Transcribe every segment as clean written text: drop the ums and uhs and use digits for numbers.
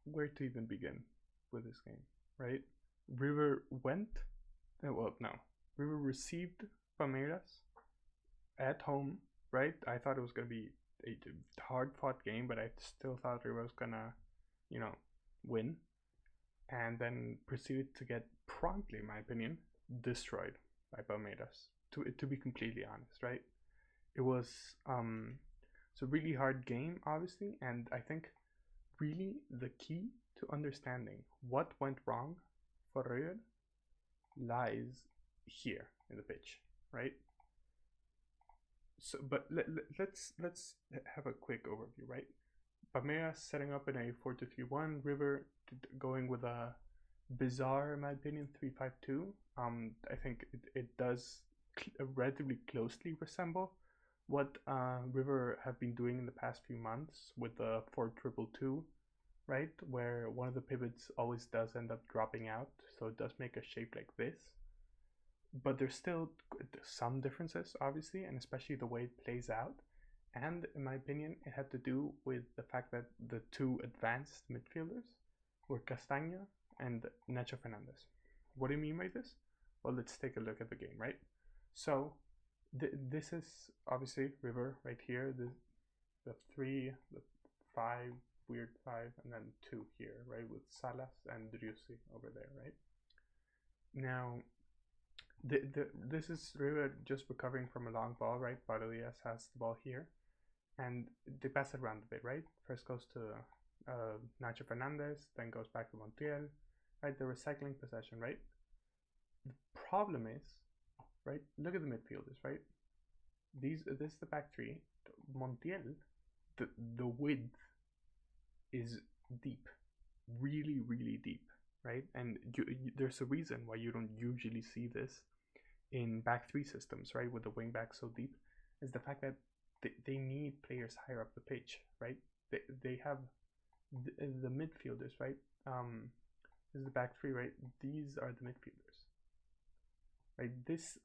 where to even begin with this game, right? River went, well, no, River received Palmeiras at home, right? I thought it was gonna be a hard fought game, but I still thought River was gonna, you know, win, and then proceeded to get promptly, in my opinion, destroyed by Palmeiras. To be completely honest, right? It was it's a really hard game, obviously, and I think really the key to understanding what went wrong for River lies here in the pitch, right? So, but let's have a quick overview, right? Palmeiras setting up in a 4-2-3-1. River going with a bizarre, in my opinion, 3-5-2. I think it does relatively closely resemble what River have been doing in the past few months with the 4-2-2, right? Where one of the pivots always does end up dropping out, so it does make a shape like this. But there's still some differences, obviously, and especially the way it plays out. And in my opinion, it had to do with the fact that the two advanced midfielders were Castaño and Nacho Fernandez. What do you mean by this? Well, let's take a look at the game, right? So, this is obviously River right here. The three, the five, weird five, and then two here, right? With Salas and Driussi over there, right? Now, this is River just recovering from a long ball, right? Barolias has the ball here, and they pass it around a bit, right? First goes to Nacho Fernandez, then goes back to Montiel, right? They're recycling possession, right? The problem is, right? Look at the midfielders, right? This is the back three. Montiel, the width is deep, really, really deep, right? And there's a reason why you don't usually see this in back three systems, right? With the wing back so deep, is the fact that they need players higher up the pitch, right? They have the midfielders, right? This is the back three, right? These are the midfielders, right? This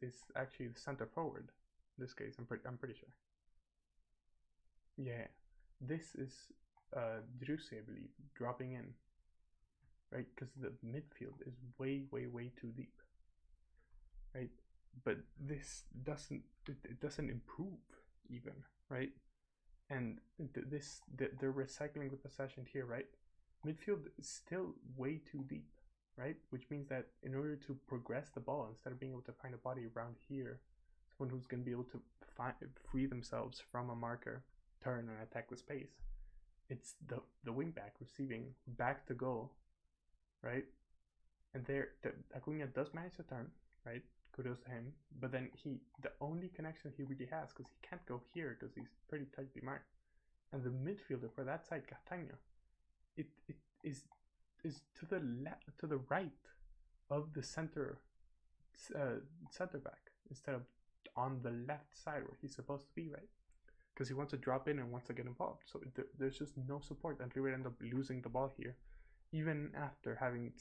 is actually the center forward. In this case, I'm pretty sure. Yeah, this is Driussi, I believe, dropping in, right? Because the midfield is way, way, way too deep, right? But this doesn't it doesn't improve even, right? And they're recycling the possession here, right? Midfield is still way too deep, right? Which means that in order to progress the ball, instead of being able to find a body around here, someone who's going to be able to free themselves from a marker, turn and attack the space, it's the wing back receiving back to goal, right? And there, Acuna does manage to turn, right? Kudos to him. But then the only connection he really has, because he can't go here because he's pretty tightly marked. And the midfielder for that side, Castaño, it is to the left, to the right of the center back instead of on the left side where he's supposed to be, right? Because he wants to drop in and wants to get involved. So there's just no support, and we would end up losing the ball here, even after having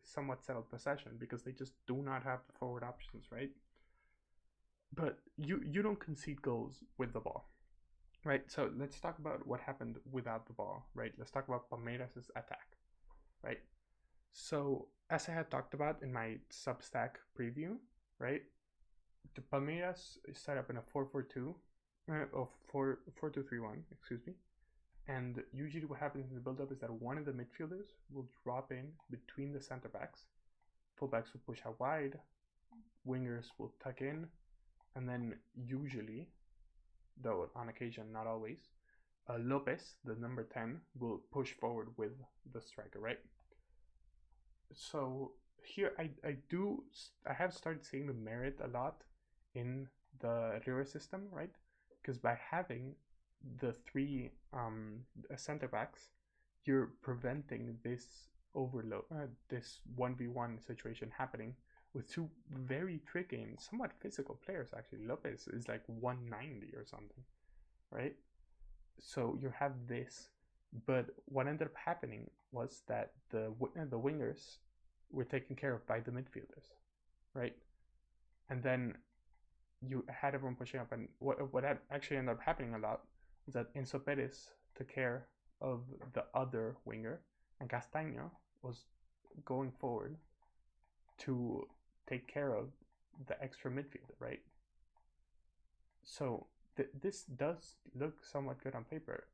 somewhat settled possession, because they just do not have the forward options, right? But you don't concede goals with the ball, right? So let's talk about what happened without the ball, right? Let's talk about Palmeiras' attack, right? So as I had talked about in my Substack preview, right? The Palmeiras is set up in a 4-4-2, or 4-2-3-1, excuse me. And usually what happens in the build-up is that one of the midfielders will drop in between the center backs. Fullbacks will push out wide, wingers will tuck in, and then usually, though on occasion, not always, Lopez, the number 10, will push forward with the striker, right? So here I have started seeing the merit a lot in the River system, right? Because by having the three center backs, you're preventing this overload, this 1v1 situation happening with two very tricky and somewhat physical players. Actually, Lopez is like 190 or something, right? So you have this, but what ended up happening was that the wingers were taken care of by the midfielders, right? And then you had everyone pushing up, and what actually ended up happening a lot is that Enzo Perez took care of the other winger, and Castaño was going forward to take care of the extra midfielder, right? So this does look somewhat good on paper,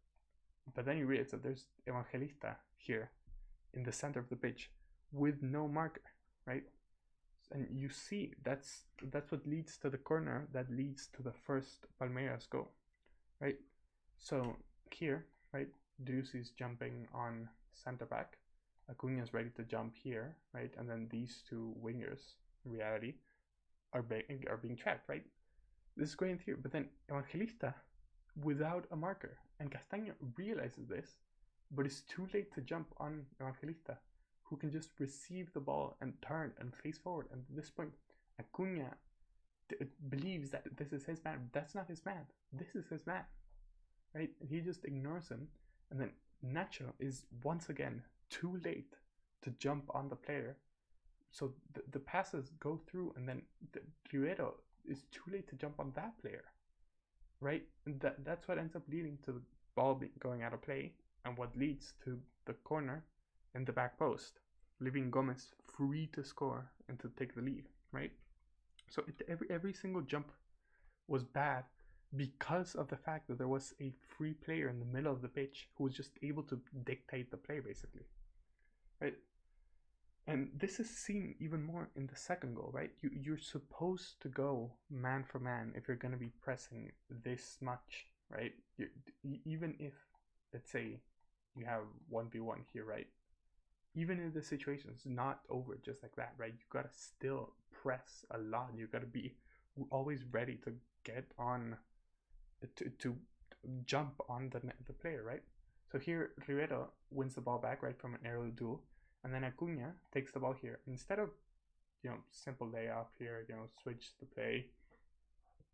but then you realize that there's Evangelista here in the center of the pitch with no marker, right? And you see that's what leads to the corner that leads to the first Palmeiras goal, right? So here, right, Driussi jumping on center back, Acuña's ready to jump here, right, and then these two wingers, in reality, are being trapped, right? This is going through, but then Evangelista without a marker, and Castaño realizes this, but it's too late to jump on Evangelista, who can just receive the ball and turn and face forward. And at this point, Acuña believes that this is his man. That's not his man. This is his man, right? And he just ignores him, and then Nacho is once again too late to jump on the player. So the passes go through, and then Rivero is too late to jump on that player, right? And that's what ends up leading to the ball going out of play, and what leads to the corner in the back post, leaving Gomez free to score and to take the lead, right? So every single jump was bad because of the fact that there was a free player in the middle of the pitch who was just able to dictate the play, basically, right? And this is seen even more in the second goal, right? You're supposed to go man for man if you're going to be pressing this much, right? Even if, let's say, you have 1v1 here, right? Even if the situation is not over just like that, right? You gotta still press a lot. You gotta be always ready to get on, to jump on the player, right? So here, Rivero wins the ball back, right, from an aerial duel. And then Acuña takes the ball here. Instead of, simple layoff here, switch the play,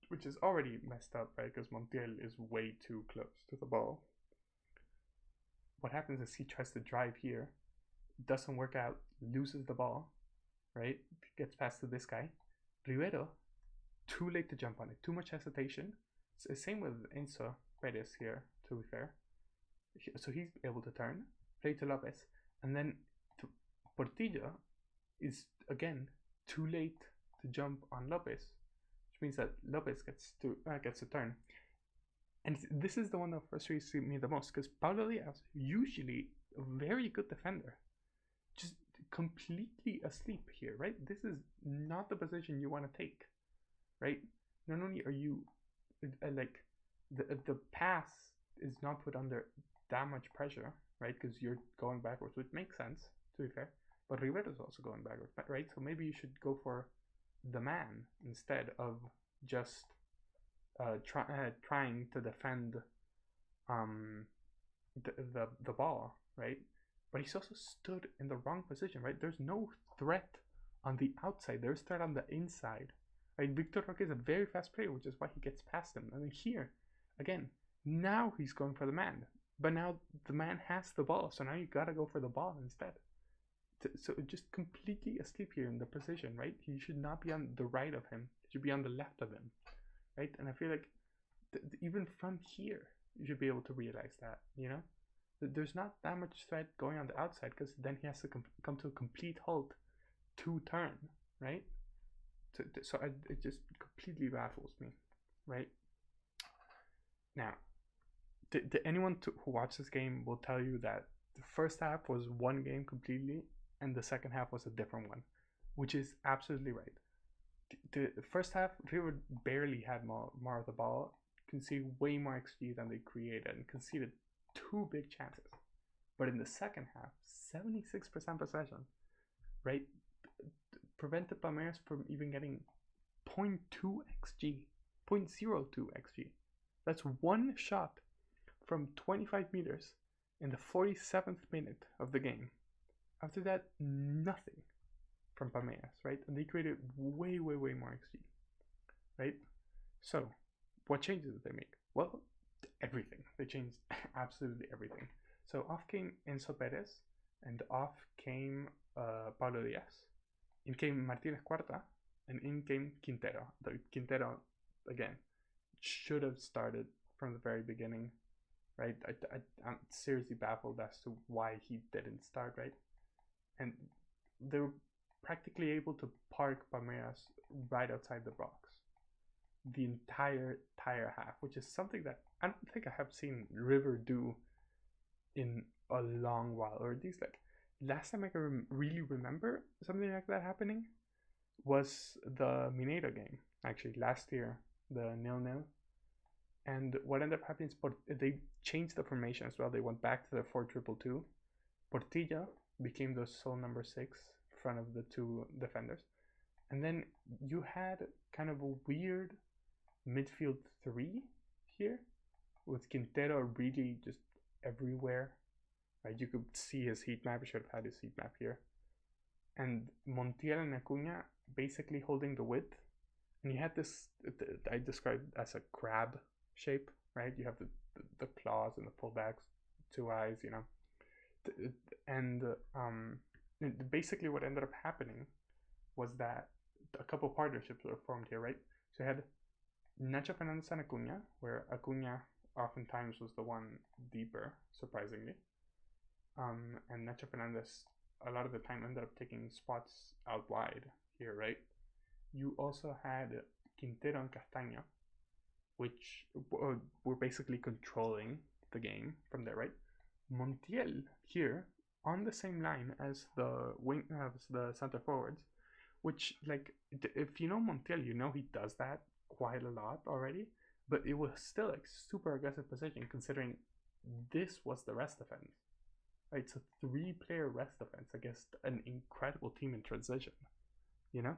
which is already messed up, right? Because Montiel is way too close to the ball. What happens is he tries to drive here, doesn't work out, loses the ball, right? Gets passed to this guy. Rivero, too late to jump on it, too much hesitation. Same with Enzo Perez here, to be fair. So he's able to turn, play to Lopez, and then Portillo is again too late to jump on Lopez, which means that Lopez gets to turn. And this is the one that frustrates me the most, because Pablo Diaz, usually a very good defender, just completely asleep here, right? This is not the position you want to take, right? Not only are you like the pass is not put under that much pressure, right? Because you're going backwards, which makes sense, to be fair. But Rivero's also going backwards, right? So maybe you should go for the man instead of just trying to defend the ball, right? But he's also stood in the wrong position, right? There's no threat on the outside. There's threat on the inside. Right? Victor Roque is a very fast player, which is why he gets past him. And then here, again, now he's going for the man. But now the man has the ball, so now you gotta go for the ball instead. So just completely asleep here in the position, right? He should not be on the right of him. He should be on the left of him, right? And I feel like even from here, you should be able to realize that, there's not that much threat going on the outside, because then he has to come to a complete halt to turn, right? So it just completely baffles me, right? Now, anyone who watched this game will tell you that the first half was one game completely, and the second half was a different one, which is absolutely right. The first half, River barely had more of the ball, conceded way more XG than they created, and conceded 2 big chances. But in the second half, 76% possession, right, prevented Palmeiras from even getting 0.2 XG, 0.02 XG. That's one shot from 25 meters in the 47th minute of the game. After that, nothing from Palmeiras, right? And they created way more XG, right? So, what changes did they make? Well, everything. They changed absolutely everything. So off came Enzo Perez, and off came Pablo Diaz. In came Martinez Cuarta, and in came Quintero. Quintero, again, should have started from the very beginning, right? I'm seriously baffled as to why he didn't start, right? And they were practically able to park Palmeiras right outside the box the entire half, which is something that I don't think I have seen River do in a long while, or at least like last time I can really remember something like that happening was the Mineiro game, actually last year, the 0-0. And what ended up happening is they changed the formation as well. They went back to the 4-2-2. Portilla became the sole number 6 in front of the two defenders. And then you had kind of a weird midfield 3 here with Quintero really just everywhere. Right? You could see his heat map. I should have had his heat map here. And Montiel and Acuna basically holding the width. And you had this, I described as a crab shape, right? You have the claws and the pullbacks, 2 eyes, you know. And basically what ended up happening was that a couple partnerships were formed here, right? So you had Nacho Fernandez and Acuna, where Acuna oftentimes was the one deeper, surprisingly. And Nacho Fernandez a lot of the time ended up taking spots out wide here, right? You also had Quintero and Castaño, which were basically controlling the game from there, right? Montiel here on the same line as the wing, as the center forwards, which like if you know Montiel, you know he does that quite a lot already, but it was still like super aggressive position considering this was the rest defense, right? So 3-player rest defense against an incredible team in transition, you know.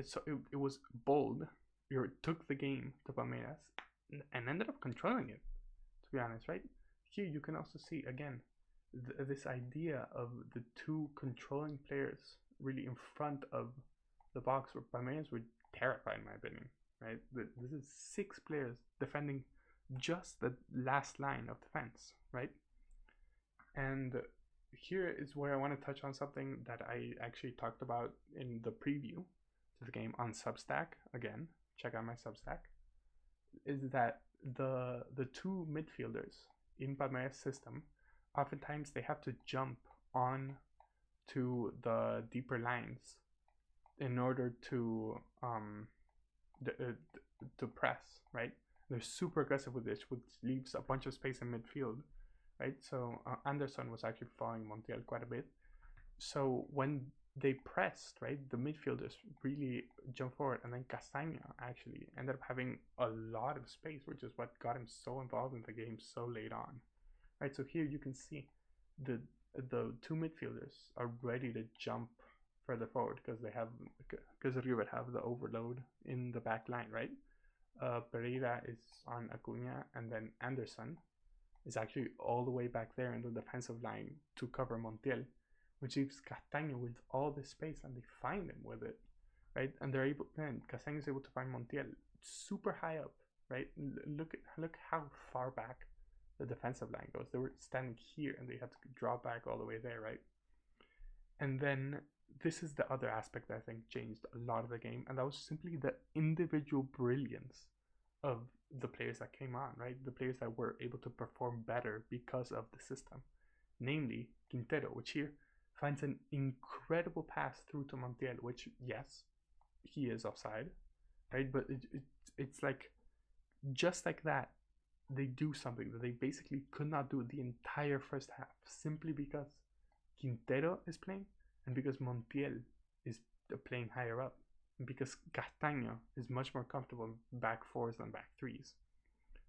So it was bold. You took the game to Palmeiras and ended up controlling it, to be honest, right? Here you can also see again this idea of the two controlling players really in front of the box, where Palmeiras were terrified in my opinion, right? This is 6 players defending just the last line of defense, right? And here is where I want to touch on something that I actually talked about in the preview to the game on Substack. Again, check out my Substack. Is that the two midfielders in Palmeiras system, oftentimes they have to jump on to the deeper lines in order to press, right? They're super aggressive with this, which leaves a bunch of space in midfield, right? So Anderson was actually following Montiel quite a bit. So when they pressed, right, the midfielders really jumped forward, and then Castaño actually ended up having a lot of space, which is what got him so involved in the game so late on, right? So here you can see the two midfielders are ready to jump further forward because River have the overload in the back line, right? Pereira is on Acuna, and then Anderson is actually all the way back there in the defensive line to cover Montiel, which leaves Castaño with all this space, and they find him with it, right? And they're able, and Castaño is able to find Montiel super high up, right? Look how far back the defensive line goes. They were standing here, and they had to draw back all the way there, right? And then this is the other aspect that I think changed a lot of the game, and that was simply the individual brilliance of the players that came on, right? The players that were able to perform better because of the system, namely Quintero, which here finds an incredible pass through to Montiel, which, yes, he is offside, right? But it's like, just like that, they do something that they basically could not do the entire first half, simply because Quintero is playing and because Montiel is playing higher up, and because Castaño is much more comfortable in back 4s than back 3s,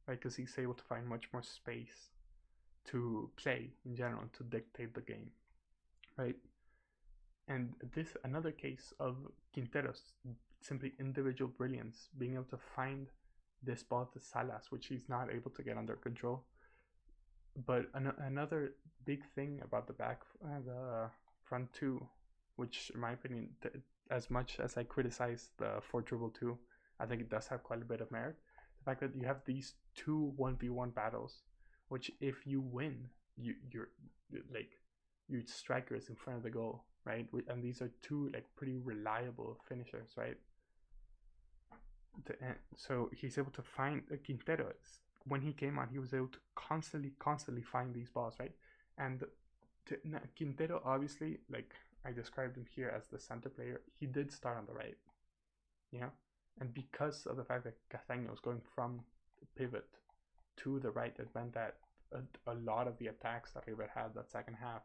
right? Because he's able to find much more space to play in general, to dictate the game, right? And this another case of Quintero's simply individual brilliance, being able to find this ball to Salas, which he's not able to get under control. But another big thing about the front two, which in my opinion, as much as I criticize the 4-2-2, I think it does have quite a bit of merit. The fact that you have these two 1v1 battles, which if you win, you're like, your striker is in front of the goal, right? And these are two like pretty reliable finishers, right? So he's able to find Quintero when he came on, he was able to constantly find these balls, right? And Quintero, obviously, like I described him here as the center player, he did start on the right, you know, and because of the fact that Castaño was going from pivot to the right, it meant that a lot of the attacks that River had that second half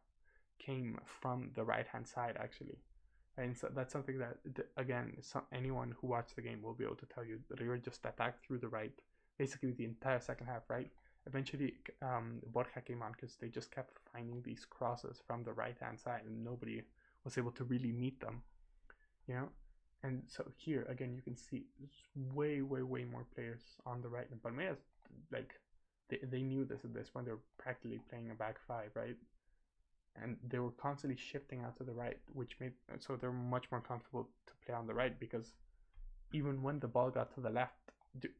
came from the right hand side actually. And so that's something that, again, anyone who watched the game will be able to tell you. River just attacked through the right, basically the entire second half, right? Eventually, Borja came on because they just kept finding these crosses from the right hand side, and nobody was able to really meet them, you know. And so here again, you can see way more players on the right. And Palmeiras, like, they knew this at this point. They were practically playing a back five, right? And they were constantly shifting out to the right, which made so they're much more comfortable to play on the right, because even when the ball got to the left,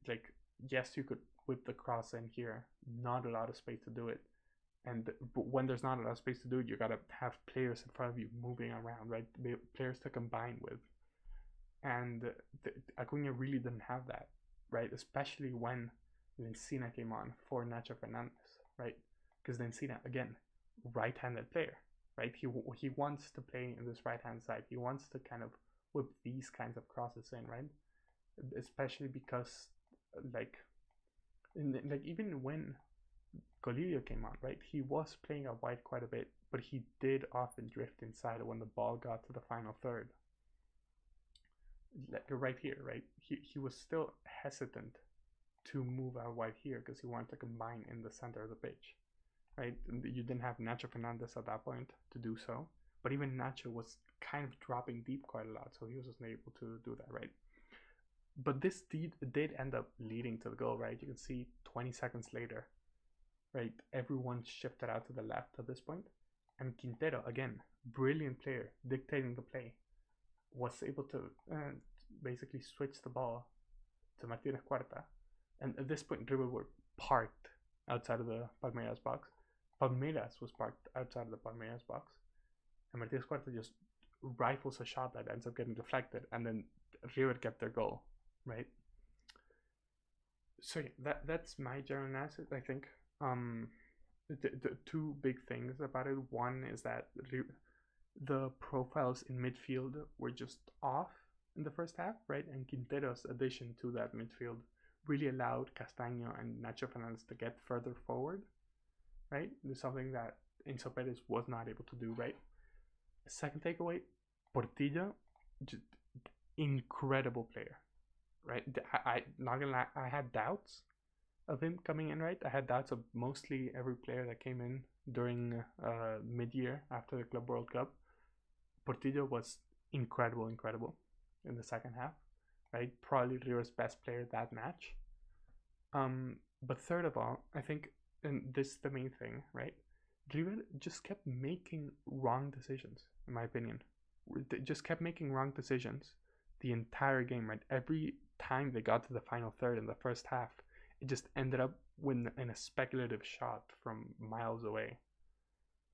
like, yes, you could whip the cross in here, not a lot of space to do it. And but when there's not a lot of space to do it, you gotta have players in front of you moving around, right? Players to combine with. And Acuna really didn't have that, right? Especially when Lencina came on for Nacho Fernandez, right? Because Lencina, again, right-handed player, right? He wants to play in this right-hand side. He wants to kind of whip these kinds of crosses in, right? Especially because, like, even when Colidio came on, right? He was playing out wide quite a bit, but he did often drift inside when the ball got to the final third. Like right here, right? He was still hesitant to move out wide here because he wanted to combine in the center of the pitch, right? You didn't have Nacho Fernandez at that point to do so, but even Nacho was kind of dropping deep quite a lot, so he was just able to do that, right? But this did end up leading to the goal, right? You can see 20 seconds later, right? Everyone shifted out to the left at this point, and Quintero, again, brilliant player, dictating the play, was able to basically switch the ball to Martinez Cuarta. And at this point, River were parked outside of the Palmeiras box. Palmeiras was parked outside of the Palmeiras box. And Martinez Cuarta just rifles a shot that ends up getting deflected. And then River kept their goal, right? So yeah, that's my general analysis, I think. The two big things about it. One is that the profiles in midfield were just off in the first half, right? And Quintero's addition to that midfield really allowed Castaño and Nacho Fernandez to get further forward, right? There's something that Enzo Perez was not able to do, right? Second takeaway, Portillo, just incredible player, right? I not gonna lie, I had doubts of him coming in, right? I had doubts of mostly every player that came in during mid-year after the Club World Cup. Portillo was incredible in the second half, right? Probably River's best player that match. But third of all, I think, and this is the main thing, right? River just kept making wrong decisions, in my opinion. They just kept making wrong decisions the entire game, right? Every time they got to the final third in the first half, it just ended up in a speculative shot from miles away,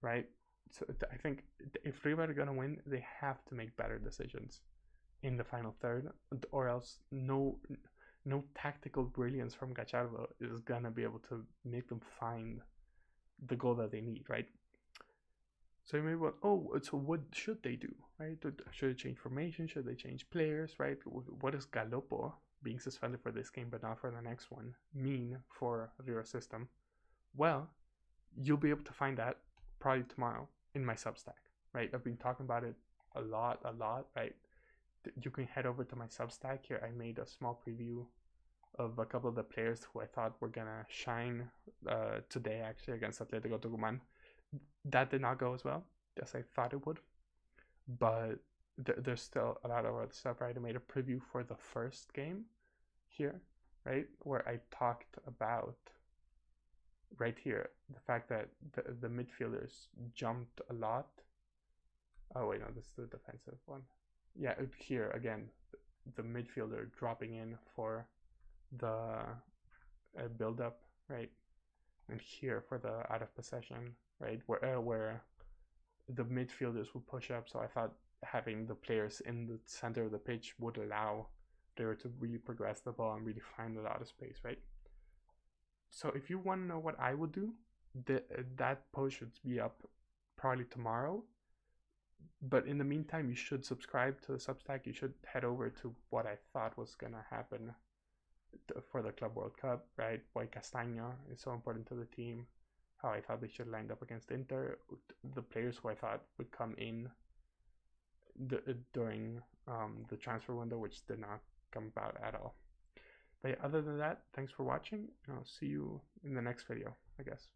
right? So I think if River are gonna win, they have to make better decisions in the final third, or else no tactical brilliance from Gallardo is gonna be able to make them find the goal that they need, right? So you may want, oh, so what should they do, right? Should they change formation? Should they change players, right? What does Galopo being suspended for this game but not for the next one mean for your system? Well, you'll be able to find that probably tomorrow in my Substack, right? I've been talking about it a lot, right? You can head over to my Substack here. I made a small preview of a couple of the players who I thought were gonna shine today, actually, against Atletico Tucumán. That did not go as well as I thought it would, but there's still a lot of other stuff, right? I made a preview for the first game here, right, where I talked about right here the fact that the midfielders jumped a lot. Oh wait, no, this is the defensive one. Yeah, here again, the midfielder dropping in for the build up, right? And here for the out of possession, right? Where the midfielders would push up. So I thought having the players in the center of the pitch would allow River to really progress the ball and really find a lot of space, right? So if you want to know what I would do, that post should be up probably tomorrow. But in the meantime, you should subscribe to the Substack. You should head over to what I thought was gonna happen for the Club World Cup, right? Why Castagna is so important to the team. How I thought they should land up against Inter. The players who I thought would come in during the transfer window, which did not come about at all. But yeah, other than that, thanks for watching, and I'll see you in the next video, I guess.